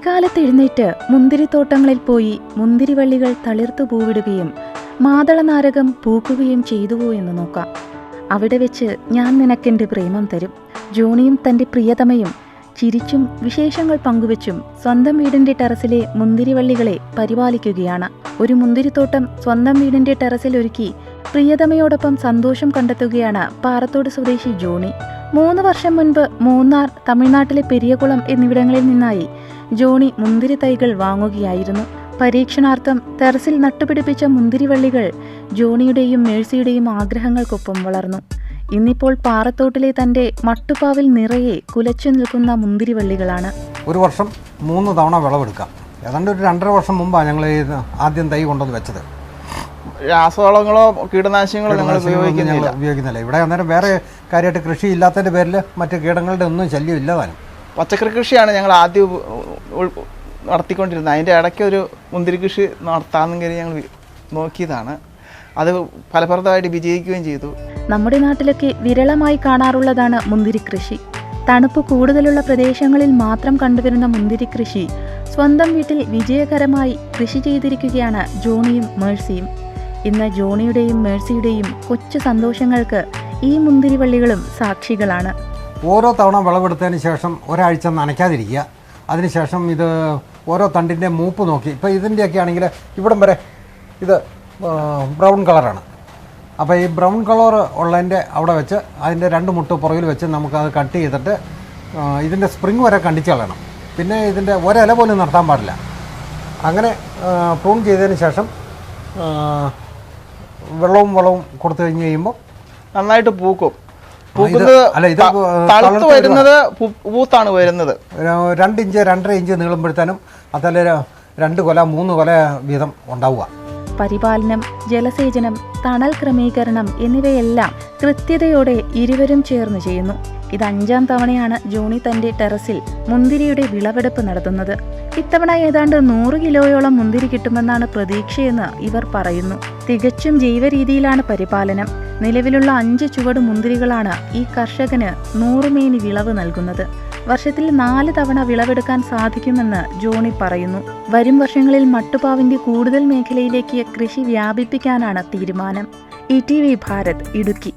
അതികാലത്ത് എഴുന്നേറ്റ് മുന്തിരിത്തോട്ടങ്ങളിൽ പോയി മുന്തിരിവള്ളികൾ തളിർത്തു പൂവിടുകയും മാതളനാരകം പൂക്കുകയും ചെയ്തുവോ എന്ന് നോക്കാം. അവിടെ വെച്ച് ഞാൻ നിനക്കെൻ്റെ പ്രേമം തരും. ജോണിയും തൻ്റെ പ്രിയതമയും ചിരിച്ചും വിശേഷങ്ങൾ പങ്കുവച്ചും സ്വന്തം വീടിൻ്റെ ടെറസിലെ മുന്തിരിവള്ളികളെ പരിപാലിക്കുകയാണ്. ഒരു മുന്തിരിത്തോട്ടം സ്വന്തം വീടിൻ്റെ ടെറസിൽ ഒരുക്കി പ്രിയതമയോടൊപ്പം സന്തോഷം കണ്ടെത്തുകയാണ് പാറത്തോട് സ്വദേശി ജോണി. 3 വർഷം മുൻപ് മൂന്നാർ, തമിഴ്നാട്ടിലെ പെരിയകുളം എന്നിവിടങ്ങളിൽ നിന്നായി ജോണി മുന്തിരി തൈകൾ വാങ്ങുകയായിരുന്നു. പരീക്ഷണാർത്ഥം ടെറസിൽ നട്ടുപിടിപ്പിച്ച മുന്തിരിവള്ളികൾ ജോണിയുടെയും മേഴ്സിയുടെയും ആഗ്രഹങ്ങൾക്കൊപ്പം വളർന്നു. ഇന്നിപ്പോൾ പാറത്തോട്ടിലെ തൻ്റെ മട്ടുപ്പാവിൽ നിറയെ കുലച്ചു നിൽക്കുന്ന മുന്തിരിവള്ളികളാണ്. ഒരു വർഷം 3 തവണ വിളവെടുക്കാം. ഏതാണ്ട് ഒരു 2.5 വർഷം മുമ്പാണ് ഞങ്ങൾ ആദ്യം തൈ കൊണ്ടുവന്ന് വെച്ചത്. രാസവളങ്ങളോ കീടനാശിനികളോ ഞങ്ങൾ ഉപയോഗിക്കുന്നില്ല. ഇവിടെ അന്നേരം വേറെ കാര്യമായിട്ട് കൃഷി ഇല്ലാത്തതിൻ്റെ പേരിൽ മറ്റ് കീടങ്ങളുടെ ഒന്നും ശല്യം ഇല്ലതാനും. പച്ചക്കറി കൃഷിയാണ് ഞങ്ങൾ ആദ്യം നടത്തിക്കൊണ്ടിരുന്നത്. അതിൻ്റെ ഇടയ്ക്ക് ഒരു മുന്തിരി കൃഷി നടത്താമെന്ന് കരുതി ഞങ്ങൾ നോക്കിയതാണ്. അത് ഫലപ്രദമായിട്ട് വിജയിക്കുകയും ചെയ്തു. നമ്മുടെ നാട്ടിലൊക്കെ വിരളമായി കാണാറുള്ളതാണ് മുന്തിരി കൃഷി. തണുപ്പ് കൂടുതലുള്ള പ്രദേശങ്ങളിൽ മാത്രം കണ്ടുവരുന്ന മുന്തിരി കൃഷി സ്വന്തം വീട്ടിൽ വിജയകരമായി കൃഷി ചെയ്തിരിക്കുകയാണ് ജോണിയും മേഴ്സിയും. ഇന്ന് ജോണിയുടെയും മേഴ്സിയുടെയും കൊച്ചു സന്തോഷങ്ങൾക്ക് ഈ മുന്തിരിവള്ളികളും സാക്ഷികളാണ്. ഓരോ തവണ വിളവെടുത്തതിന് ശേഷം ഒരാഴ്ച നനയ്ക്കാതിരിക്കുക. അതിനുശേഷം ഇത് ഓരോ തണ്ടിൻ്റെ മൂപ്പ് നോക്കി, ഇപ്പോൾ ഇതിൻ്റെയൊക്കെ ആണെങ്കിൽ ഇവിടം വരെ ഇത് ബ്രൗൺ കളറാണ്. അപ്പോൾ ഈ ബ്രൗൺ കളർ ഉള്ളതിൻ്റെ അവിടെ വെച്ച് അതിൻ്റെ 2 മുട്ട് പുറകിൽ വെച്ച് നമുക്കത് കട്ട് ചെയ്തിട്ട് ഇതിൻ്റെ സ്പ്രിങ് വരെ കണ്ടിച്ച് കളയണം. പിന്നെ ഇതിൻ്റെ ഒരില പോലും നിർത്താൻ പാടില്ല. അങ്ങനെ പ്രൂൺ ചെയ്തതിന് ശേഷം വെള്ളവും വളവും കൊടുത്തു കഴിഞ്ഞ് കഴിയുമ്പോൾ നന്നായിട്ട് പൂക്കും. വരുന്നത് പൂത്താണ് വരുന്നത്. 2 ഇഞ്ച് 2.5 ഇഞ്ച് നീളുമ്പോഴത്തേനും അതിൽ 2 കൊല 3 കൊല വീതം ഉണ്ടാവുക. പരിപാലനം, ജലസേചനം, തണൽ ക്രമീകരണം എന്നിവയെല്ലാം കൃത്യതയോടെ ഇരുവരും ചേർന്ന് ചെയ്യുന്നു. ഇത് 5ാം തവണയാണ് ജോണി തന്റെ ടെറസിൽ മുന്തിരിയുടെ വിളവെടുപ്പ് നടത്തുന്നത്. ഇത്തവണ ഏതാണ്ട് 100 കിലോയോളം മുന്തിരി കിട്ടുമെന്നാണ് പ്രതീക്ഷയെന്ന് ഇവർ പറയുന്നു. തികച്ചും ജൈവ രീതിയിലാണ് പരിപാലനം. നിലവിലുള്ള 5 ചുവട് മുന്തിരികളാണ് ഈ കർഷകന് 100 മേനി വിളവ് നൽകുന്നത്. വർഷത്തിൽ 4 തവണ വിളവെടുക്കാൻ സാധിക്കുമെന്ന് ജോണി പറയുന്നു. വരും വർഷങ്ങളിൽ മട്ടുപാവിന്റെ കൂടുതൽ മേഖലയിലേക്ക് കൃഷി വ്യാപിപ്പിക്കാനാണ് തീരുമാനം. ETV ഭാരത്, ഇടുക്കി.